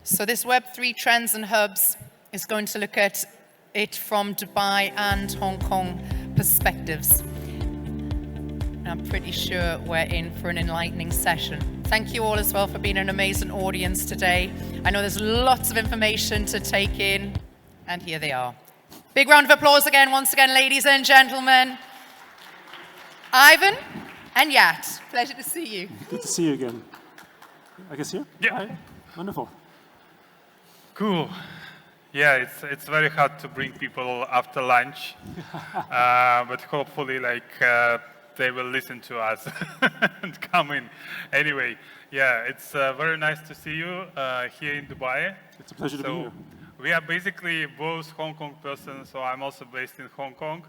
So this Web3 Trends and Hubs is going to look at it from Dubai and Hong Kong perspectives. And I'm pretty sure we're in for an enlightening session. Thank you all as well for being an amazing audience today. I know there's lots of information to take in, and here they are. Big round of applause again, once again, ladies and gentlemen. Ivan and Yat, pleasure to see you. Good to see you again. I guess here? Yeah. Hi. Wonderful. Cool. Yeah, it's very hard to bring people after lunch, but hopefully, they will listen to us and come in. Anyway, yeah, it's very nice to see you here in Dubai. It's a pleasure to be here. We are basically both Hong Kong persons, so I'm also based in Hong Kong.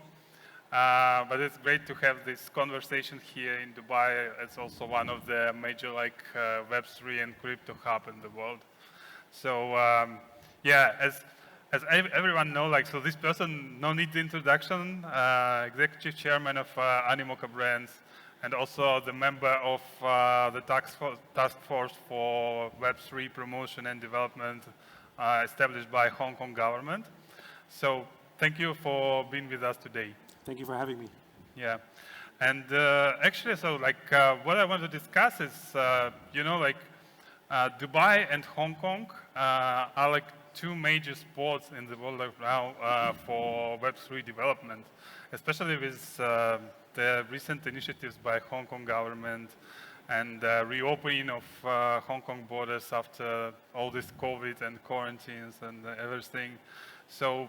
But it's great to have this conversation here in Dubai. It's also one of the major Web3 and crypto hub in the world. So yeah, as everyone knows, so this person, no need introduction, executive chairman of Animoca brands, and also the member of the task force for Web3 promotion and development established by Hong Kong government. So thank you for being with us today. Thank you for having me. Yeah, and actually, so what I want to discuss is, Dubai and Hong Kong are two major spots in the world right now for Web3 development, especially with the recent initiatives by Hong Kong government and reopening of Hong Kong borders after all this COVID and quarantines and everything. So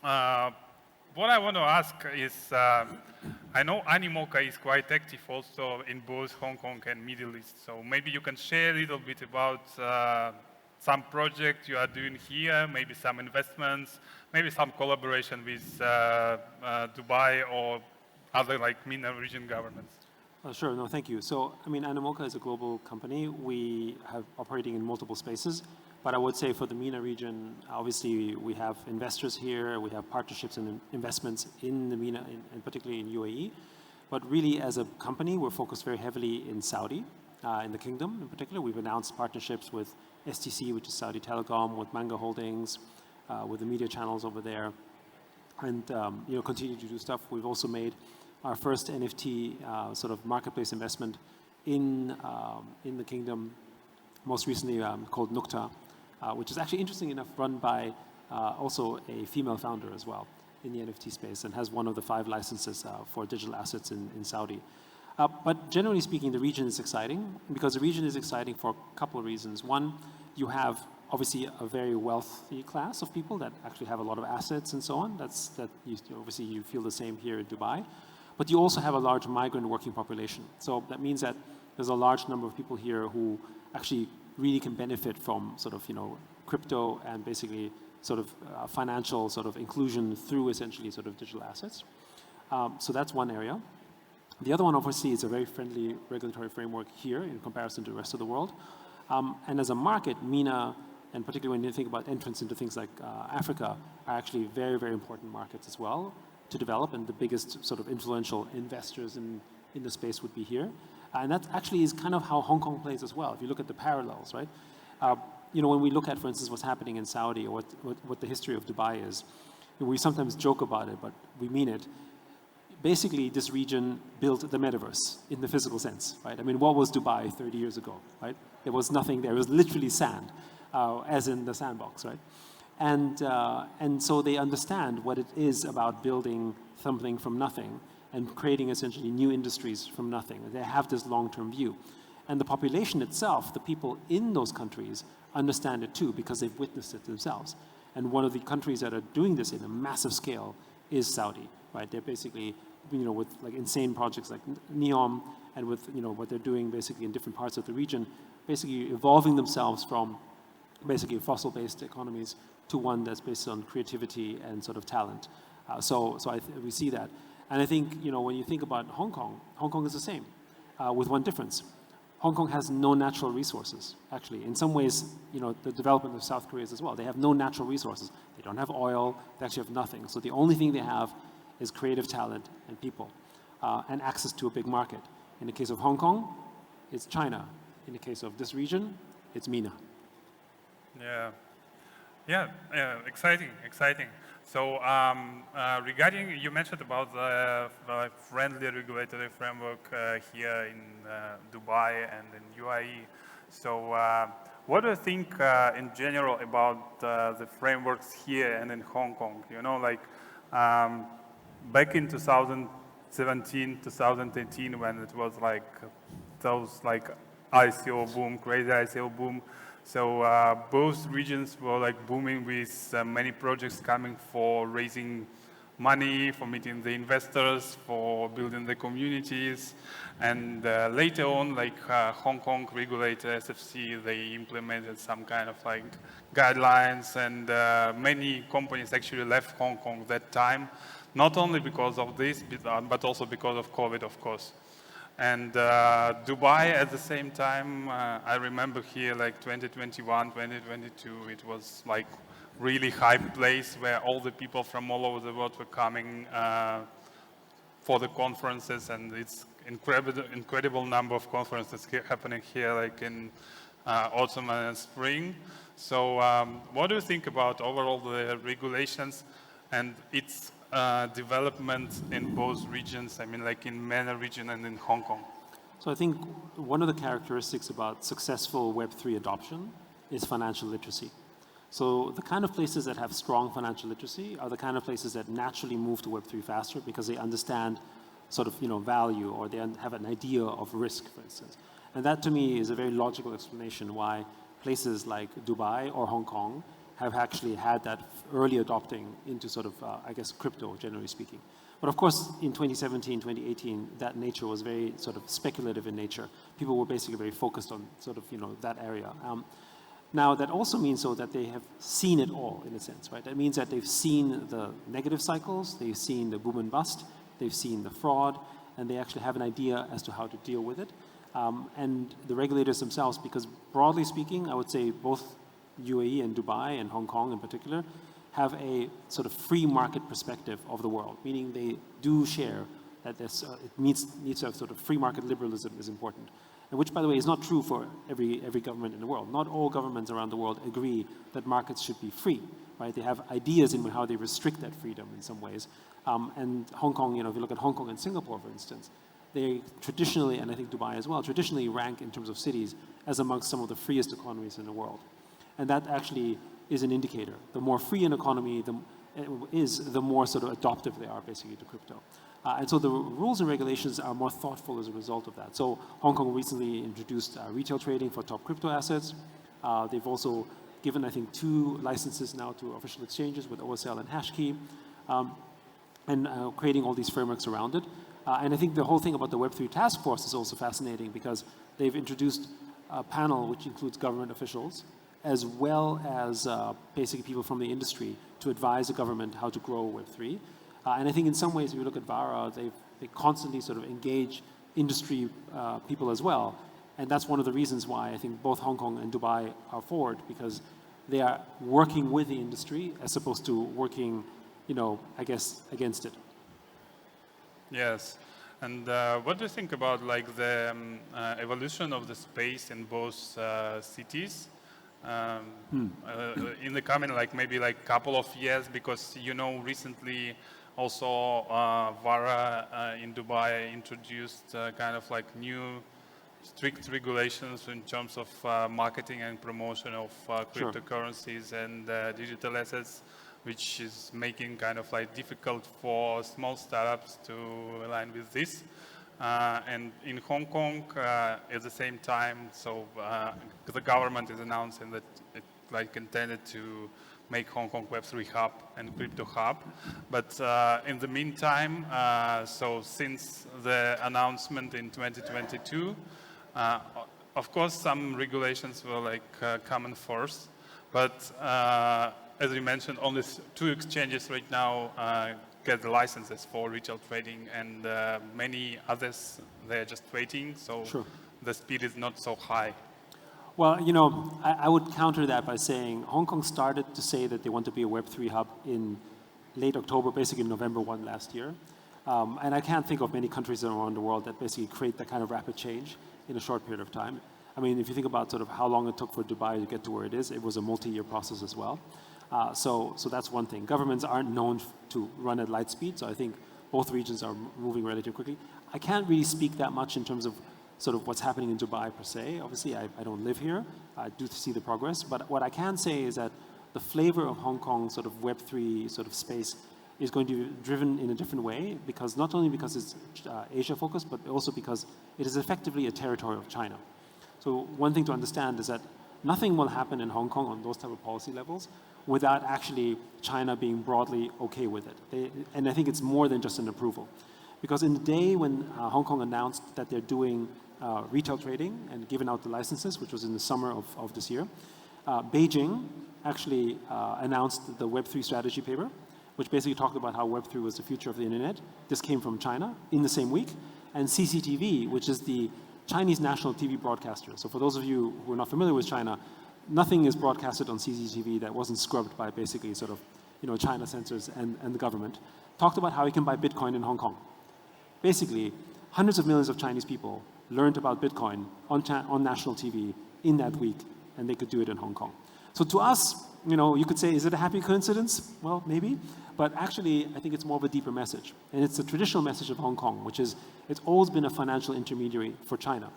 what I want to ask is, I know Animoca is quite active also in both Hong Kong and Middle East. So maybe you can share a little bit about some project you are doing here, maybe some investments, maybe some collaboration with Dubai or other MENA region governments. Sure, no, thank you. So, I mean, Animoca is a global company. We have operating in multiple spaces. But I would say for the MENA region, obviously we have investors here, we have partnerships and investments in the MENA, and particularly in UAE. But really as a company, we're focused very heavily in Saudi, in the kingdom in particular. We've announced partnerships with STC, which is Saudi Telecom, with Manga Holdings, with the media channels over there, and continue to do stuff. We've also made our first NFT sort of marketplace investment in the kingdom, most recently called Nukta, which is actually interesting enough run by also a female founder as well in the NFT space and has one of the 5 licenses for digital assets in Saudi. But generally speaking, the region is exciting because the region is exciting for a couple of reasons. One, you have obviously a very wealthy class of people that actually have a lot of assets and so on. Obviously you feel the same here in Dubai. But you also have a large migrant working population. So that means that there's a large number of people here who actually really can benefit from sort of, crypto and basically sort of financial sort of inclusion through essentially sort of digital assets. So that's one area. The other one, obviously, is a very friendly regulatory framework here in comparison to the rest of the world. And as a market, MENA, and particularly when you think about entrance into things like Africa, are actually very, very important markets as well to develop, and the biggest sort of influential investors in the space would be here. And that actually is kind of how Hong Kong plays as well. If you look at the parallels, right? When we look at, for instance, what's happening in Saudi or what the history of Dubai is, we sometimes joke about it, but we mean it. Basically, this region built the metaverse in the physical sense, right? I mean, what was Dubai 30 years ago, right? There was nothing there. It was literally sand, as in the sandbox, right? And so they understand what it is about building something from nothing and creating essentially new industries from nothing. They have this long-term view. And the population itself, the people in those countries, understand it too because they've witnessed it themselves. And one of the countries that are doing this in a massive scale is Saudi, right? They're basically, with insane projects like NEOM and with, what they're doing basically in different parts of the region, basically evolving themselves from basically fossil-based economies to one that's based on creativity and sort of talent. So we see that. And I think, when you think about Hong Kong is the same, with one difference. Hong Kong has no natural resources, actually. In some ways, the development of South Korea is as well. They have no natural resources. They don't have oil. They actually have nothing. So the only thing they have is creative talent and people, and access to a big market. In the case of Hong Kong, it's China. In the case of this region, it's MENA. Yeah. Yeah, exciting, exciting. So regarding, you mentioned about the friendly regulatory framework here in Dubai and in UAE. So what do you think in general about the frameworks here and in Hong Kong? You know, like back in 2017, 2018, when it was like those like ICO boom, crazy ICO boom. So both regions were like booming with many projects coming for raising money, for meeting the investors, for building the communities. And later on, like Hong Kong regulator, SFC, they implemented some kind of like guidelines, and many companies actually left Hong Kong that time, not only because of this, but also because of COVID, of course. And Dubai at the same time, I remember here like 2021, 2022, it was like really hype place where all the people from all over the world were coming for the conferences, and it's incredible number of conferences happening here like in autumn and spring. So what do you think about overall the regulations and its development in both regions? I mean, like in MENA region and in Hong Kong. So I think one of the characteristics about successful Web3 adoption is financial literacy. So the kind of places that have strong financial literacy are the kind of places that naturally move to Web3 faster because they understand sort of value, or they have an idea of risk, for instance. And that to me is a very logical explanation why places like Dubai or Hong Kong have actually had that early adopting into sort of, I guess, crypto, generally speaking. But of course, in 2017, 2018, that nature was very sort of speculative in nature. People were basically very focused on sort of, that area. Now, that also means so that they have seen it all, in a sense, right? That means that they've seen the negative cycles, they've seen the boom and bust, they've seen the fraud, and they actually have an idea as to how to deal with it. And the regulators themselves, because broadly speaking, I would say both UAE and Dubai and Hong Kong in particular have a sort of free market perspective of the world, meaning they do share that it needs to have sort of free market liberalism is important. And which, by the way, is not true for every government in the world. Not all governments around the world agree that markets should be free, right? They have ideas in how they restrict that freedom in some ways. And Hong Kong, if you look at Hong Kong and Singapore, for instance, they traditionally, and I think Dubai as well, traditionally rank in terms of cities as amongst some of the freest economies in the world. And that actually is an indicator. The more free an economy the more sort of adoptive they are basically to crypto. And so the rules and regulations are more thoughtful as a result of that. So Hong Kong recently introduced retail trading for top crypto assets. They've also given, I think, 2 licenses now to official exchanges with OSL and Hashkey, and creating all these frameworks around it. And I think the whole thing about the Web3 task force is also fascinating because they've introduced a panel which includes government officials, as well as basically people from the industry to advise the government how to grow Web3. And I think in some ways, if you look at VARA, they constantly sort of engage industry people as well. And that's one of the reasons why I think both Hong Kong and Dubai are forward, because they are working with the industry as opposed to working, I guess, against it. Yes. And what do you think about like the evolution of the space in both cities? In the coming maybe couple of years, because recently also VARA in Dubai introduced kind of new strict regulations in terms of marketing and promotion of cryptocurrencies and digital assets, which is making kind of difficult for small startups to align with this. And in Hong Kong, at the same time, so the government is announcing that it intended to make Hong Kong Web3 hub and crypto hub. But in the meantime, so since the announcement in 2022, of course, some regulations were common first, but as you mentioned, only 2 exchanges right now get the licenses for retail trading, and many others, they're just waiting, so the speed is not so high. Well, I would counter that by saying Hong Kong started to say that they want to be a Web3 hub in late October, basically November 1 last year. And I can't think of many countries around the world that basically create that kind of rapid change in a short period of time. I mean, if you think about sort of how long it took for Dubai to get to where it was a multi-year process as well. So that's one thing. Governments aren't known to run at light speed, so I think both regions are moving relatively quickly. I can't really speak that much in terms of sort of what's happening in Dubai per se. Obviously, I don't live here. I do see the progress, but what I can say is that the flavor of Hong Kong sort of Web3 sort of space is going to be driven in a different way, because not only because it's Asia focused, but also because it is effectively a territory of China. So one thing to understand is that nothing will happen in Hong Kong on those type of policy levels without actually China being broadly okay with it. And I think it's more than just an approval. Because in the day when Hong Kong announced that they're doing retail trading and given out the licenses, which was in the summer of this year, Beijing actually announced the Web3 strategy paper, which basically talked about how Web3 was the future of the internet. This came from China in the same week. And CCTV, which is the Chinese national TV broadcaster. So for those of you who are not familiar with China, nothing is broadcasted on CCTV that wasn't scrubbed by basically sort of, China censors and the government. Talked about how you can buy Bitcoin in Hong Kong. Basically, hundreds of millions of Chinese people learned about Bitcoin on national TV in that week, and they could do it in Hong Kong. So to us, you could say, is it a happy coincidence? Well, maybe. But actually, I think it's more of a deeper message. And it's the traditional message of Hong Kong, which is it's always been a financial intermediary for China,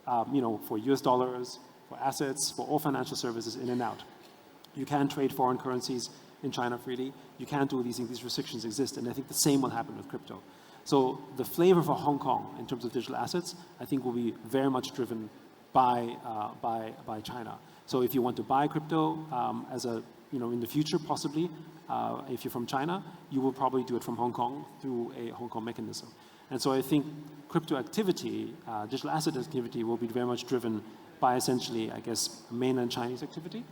for US dollars, for assets, for all financial services in and out. You can trade foreign currencies in China freely. You can't do these things. These restrictions exist. And I think the same will happen with crypto. So the flavor for Hong Kong in terms of digital assets, I think will be very much driven by China. So if you want to buy crypto in the future, possibly, if you're from China, you will probably do it from Hong Kong through a Hong Kong mechanism. And so I think crypto activity, digital asset activity will be very much driven by essentially, I guess, mainland Chinese activity.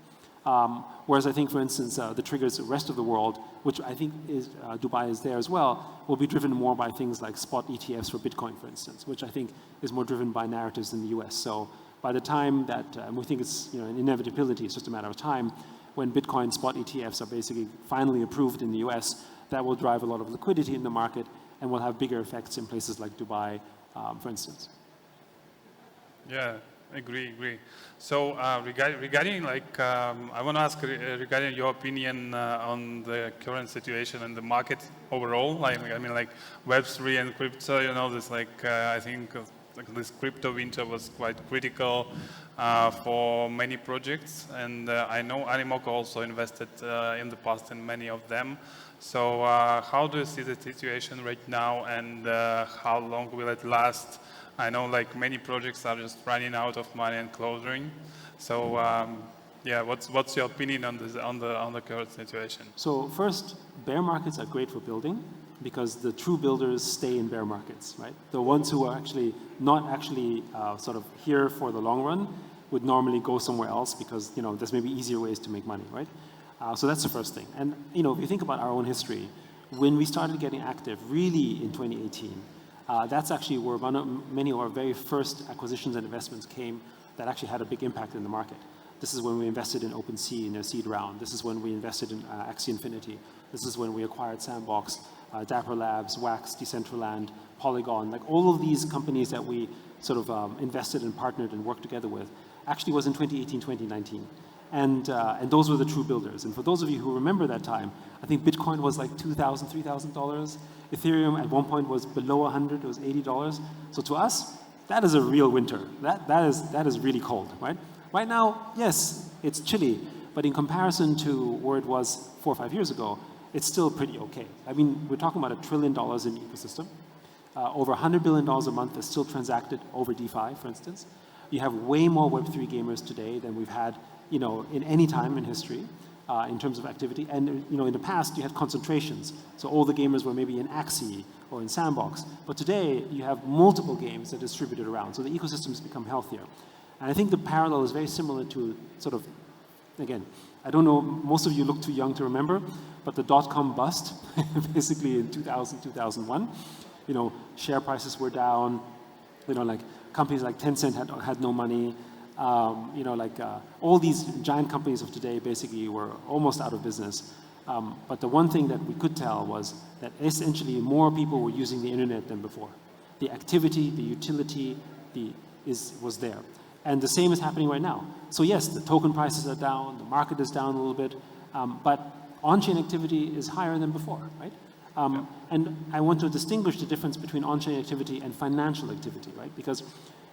Whereas I think, for instance, the triggers the rest of the world, which I think is Dubai is there as well, will be driven more by things like spot ETFs for Bitcoin, for instance, which I think is more driven by narratives in the US. So by the time that, and we think it's an inevitability, it's just a matter of time, when Bitcoin spot ETFs are basically finally approved in the US, that will drive a lot of liquidity in the market and will have bigger effects in places like Dubai, for instance. Yeah, agree. So regarding I want to ask regarding your opinion on the current situation in the market overall. Web3 and crypto. This I think this crypto winter was quite critical for many projects, and I know Animoca also invested in the past in many of them. So how do you see the situation right now, and how long will it last? I know many projects are just running out of money and closing. So what's your opinion on this, on the current situation? So first, bear markets are great for building because the true builders stay in bear markets, right? The ones who are actually not sort of here for the long run would normally go somewhere else because there's maybe easier ways to make money, right? So that's the first thing. And if you think about our own history, when we started getting active, really in 2018, that's actually where many of our very first acquisitions and investments came that actually had a big impact in the market. This is when we invested in OpenSea in their seed round. This is when we invested in Axie Infinity. This is when we acquired Sandbox, Dapper Labs, Wax, Decentraland, Polygon. All of these companies that we sort of invested and partnered and worked together with actually was in 2018, 2019. And those were the true builders. And for those of you who remember that time, I think Bitcoin was like $2,000, $3,000. Ethereum at one point was below 100, it was $80. So to us, that is a real winter. That is really cold, right? Right now, yes, it's chilly, but in comparison to where it was 4 or 5 years ago, it's still pretty okay. I mean, we're talking about $1 trillion in the ecosystem. Over $100 billion a month is still transacted over DeFi, for instance. You have way more Web3 gamers today than we've had, in any time in history in terms of activity. And, in the past, you had concentrations. So all the gamers were maybe in Axie or in Sandbox. But today, you have multiple games that are distributed around. So the ecosystem's become healthier. And I think the parallel is very similar to sort of, again, I don't know, most of you look too young to remember, but the dot-com bust, basically in 2000, 2001, share prices were down, companies like Tencent had no money, all these giant companies of today basically were almost out of business. But the one thing that we could tell was that essentially more people were using the internet than before. The activity, the utility, was there. And the same is happening right now. So yes, the token prices are down, the market is down a little bit, but on-chain activity is higher than before, right? And I want to distinguish the difference between on-chain activity and financial activity, right? Because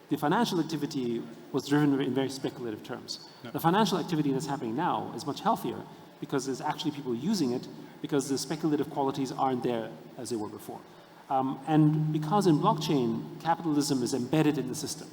the financial activity was driven in very speculative terms. The financial activity that's happening now is much healthier because there's actually people using it because the speculative qualities aren't there as they were before. And because in blockchain, capitalism is embedded in the system,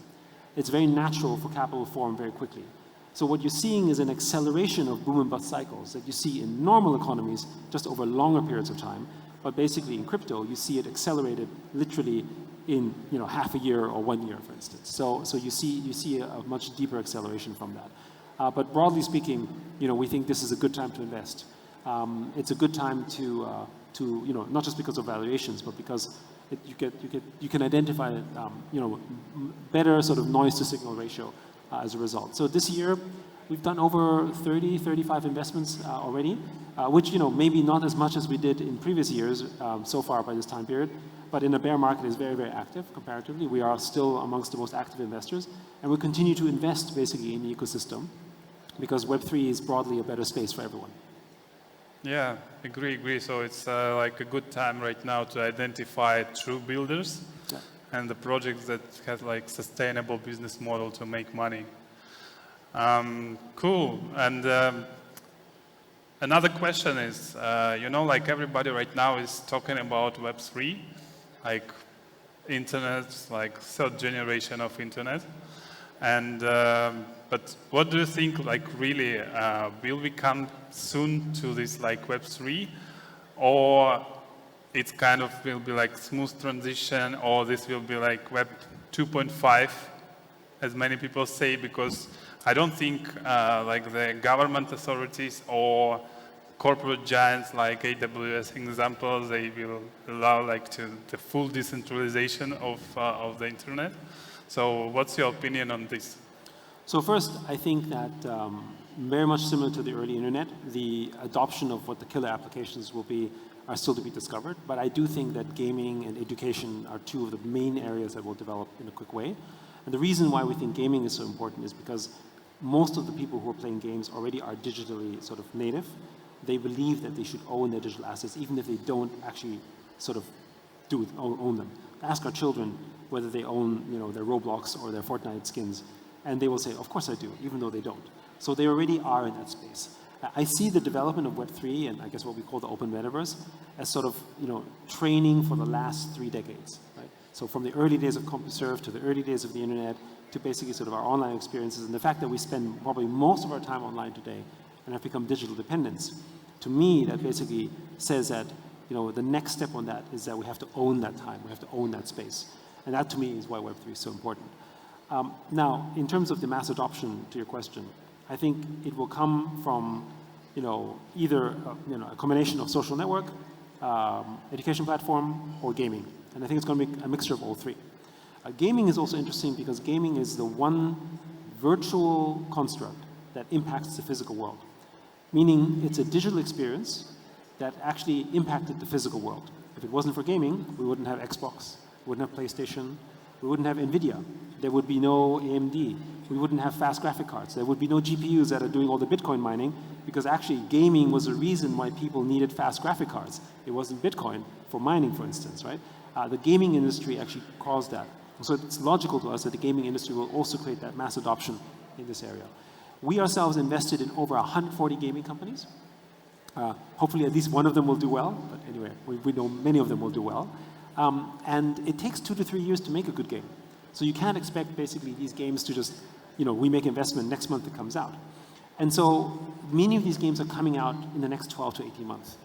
it's very natural for capital to form very quickly. So what you're seeing is an acceleration of boom and bust cycles that you see in normal economies just over longer periods of time. But basically in crypto, you see it accelerated literally in half a year or 1 year, for instance. So you see a much deeper acceleration from that. But broadly speaking, we think this is a good time to invest. It's a good time to not just because of valuations, but because you can identify better sort of noise to signal ratio as a result. So this year we've done over 35 investments already, which maybe not as much as we did in previous years so far by this time period, but in a bear market is very, very active comparatively. We are still amongst the most active investors, and we continue to invest basically in the ecosystem because Web3 is broadly a better space for everyone. Yeah, agree. So it's like a good time right now to identify true builders and the projects that have like sustainable business model to make money. Cool. And another question is, like everybody right now is talking about Web3, like internet, like third generation of internet. And but what do you think, like really, will we come soon to this like Web3, or it kind of will be like smooth transition, or this will be like Web 2.5, as many people say, because I don't think like the government authorities or corporate giants like AWS example, they will allow like the full decentralization of the internet. So what's your opinion on this? So first, I think that very much similar to the early internet, the adoption of what the killer applications will be are still to be discovered. But I do think that gaming and education are two of the main areas that will develop in a quick way. And the reason why we think gaming is so important is because most of the people who are playing games already are digitally sort of native. They believe that they should own their digital assets, even if they don't actually sort of own them. Ask our children whether they own their Roblox or their Fortnite skins, and they will say, of course I do, even though they don't. So they already are in that space. I see the development of Web3 and I guess what we call the open metaverse as sort of training for the last 3 decades. Right? So from the early days of CompuServe to the early days of the internet to basically sort of our online experiences, and the fact that we spend probably most of our time online today and have become digital dependents, to me that basically says that the next step on that is that we have to own that time, we have to own that space. And that to me is why Web3 is so important. Now, in terms of the mass adoption to your question, I think it will come from either a combination of social network, education platform, or gaming. And I think it's going to be a mixture of all three. Gaming is also interesting because gaming is the one virtual construct that impacts the physical world. Meaning it's a digital experience that actually impacted the physical world. If it wasn't for gaming, we wouldn't have Xbox, we wouldn't have PlayStation, we wouldn't have NVIDIA, there would be no AMD, we wouldn't have fast graphic cards, there would be no GPUs that are doing all the Bitcoin mining, because actually gaming was the reason why people needed fast graphic cards. It wasn't Bitcoin for mining, for instance, right? The gaming industry actually caused that. So it's logical to us that the gaming industry will also create that mass adoption in this area. We ourselves invested in over 140 gaming companies. Hopefully at least one of them will do well, but anyway, we know many of them will do well. And it takes 2 to 3 years to make a good game. So you can't expect basically these games to just, we make investment, next month it comes out. And so many of these games are coming out in the next 12 to 18 months.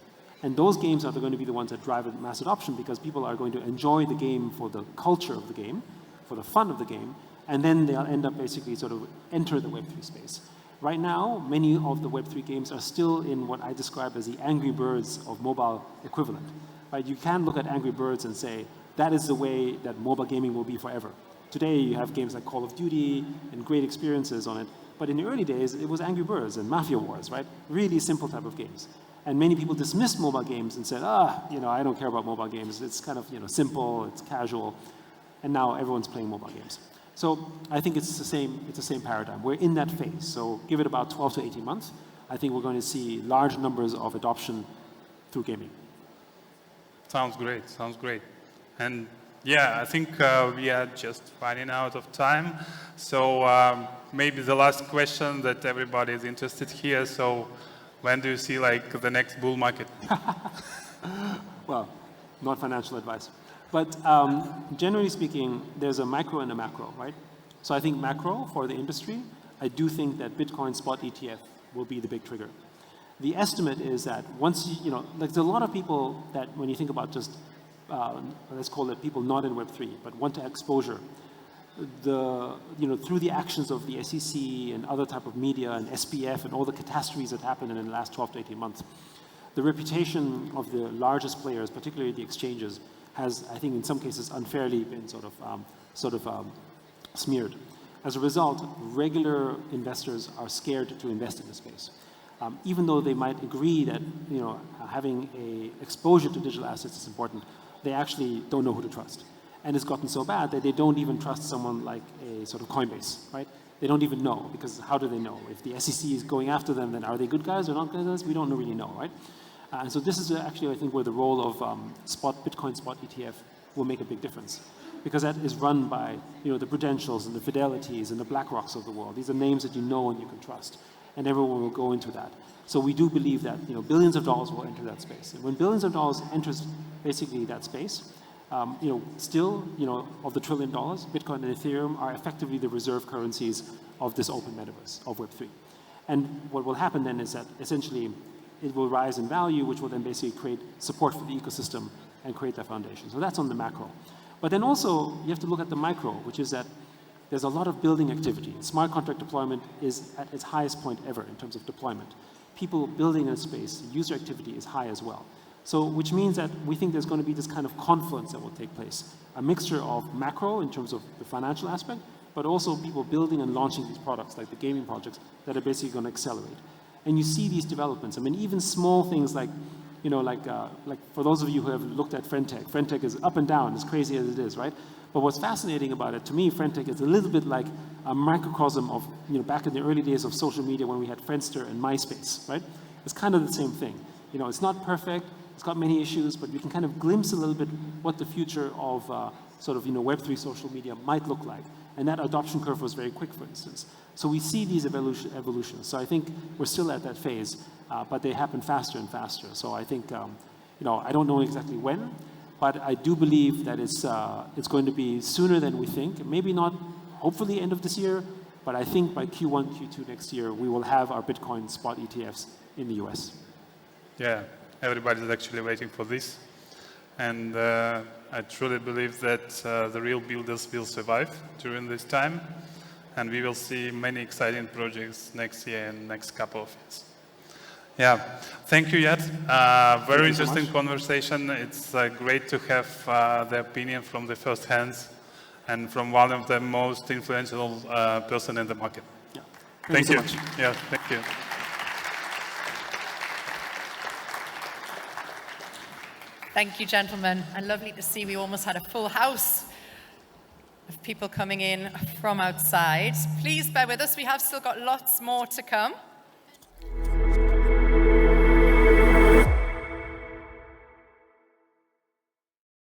And those games are going to be the ones that drive mass adoption because people are going to enjoy the game for the culture of the game, for the fun of the game, and then they'll end up basically sort of enter the Web3 space. Right now, many of the Web3 games are still in what I describe as the Angry Birds of mobile equivalent. Right? You can look at Angry Birds and say, that is the way that mobile gaming will be forever. Today, you have games like Call of Duty and great experiences on it. But in the early days, it was Angry Birds and Mafia Wars, right? Really simple type of games. And many people dismissed mobile games and said, I don't care about mobile games. It's kind of, simple, it's casual. And now everyone's playing mobile games. So I think it's the same paradigm. We're in that phase. So give it about 12 to 18 months. I think we're going to see large numbers of adoption through gaming. Sounds great. Sounds great. And yeah, I think we are just running out of time. So maybe the last question that everybody is interested here. So when do you see like the next bull market? Well, not financial advice. But generally speaking, there's a micro and a macro, right? So I think macro for the industry, I do think that Bitcoin spot ETF will be the big trigger. The estimate is that once like there's a lot of people that when you think about just, let's call it people not in Web3, but want to exposure, through the actions of the SEC and other type of media and SPF and all the catastrophes that happened in the last 12 to 18 months, the reputation of the largest players, particularly the exchanges, has, I think in some cases, unfairly been sort of smeared. As a result, regular investors are scared to invest in the space. Even though they might agree that having a exposure to digital assets is important, they actually don't know who to trust. And it's gotten so bad that they don't even trust someone like a sort of Coinbase, right? They don't even know, because how do they know? If the SEC is going after them, then are they good guys or not good guys? We don't really know, right? And so this is actually, I think, where the role of Bitcoin spot ETF will make a big difference, because that is run by the Prudentials and the Fidelities and the BlackRocks of the world. These are names that you know and you can trust, and everyone will go into that. So we do believe that billions of dollars will enter that space, and when billions of dollars enters basically that space, still of the $1 trillion, Bitcoin and Ethereum are effectively the reserve currencies of this open metaverse of Web3. And what will happen then is that essentially it will rise in value, which will then basically create support for the ecosystem and create that foundation. So that's on the macro. But then also, you have to look at the micro, which is that there's a lot of building activity. Smart contract deployment is at its highest point ever in terms of deployment. People building in a space, user activity is high as well. So, which means that we think there's going to be this kind of confluence that will take place. A mixture of macro in terms of the financial aspect, but also people building and launching these products, like the gaming projects, that are basically going to accelerate. And you see these developments. I mean, even small things like, like for those of you who have looked at Friendtech is up and down, as crazy as it is, right? But what's fascinating about it, to me, Friendtech is a little bit like a microcosm of, back in the early days of social media when we had Friendster and MySpace, right? It's kind of the same thing. It's not perfect, it's got many issues, but you can kind of glimpse a little bit what the future of Web3 social media might look like. And that adoption curve was very quick, for instance. So we see these evolutions. So I think we're still at that phase, but they happen faster and faster. So I think, I don't know exactly when, but I do believe that it's going to be sooner than we think. Maybe not, hopefully, end of this year, but I think by Q1, Q2 next year, we will have our Bitcoin spot ETFs in the US. Yeah, everybody's actually waiting for this. And I truly believe that the real builders will survive during this time. And we will see many exciting projects next year and next couple of years. Yeah, thank you, Yat. Very interesting conversation. It's great to have the opinion from the first hands and from one of the most influential person in the market. Yeah. Thank you. So much. Yeah, thank you. Thank you, gentlemen. And lovely to see we almost had a full house of people coming in from outside. Please bear with us. We have still got lots more to come.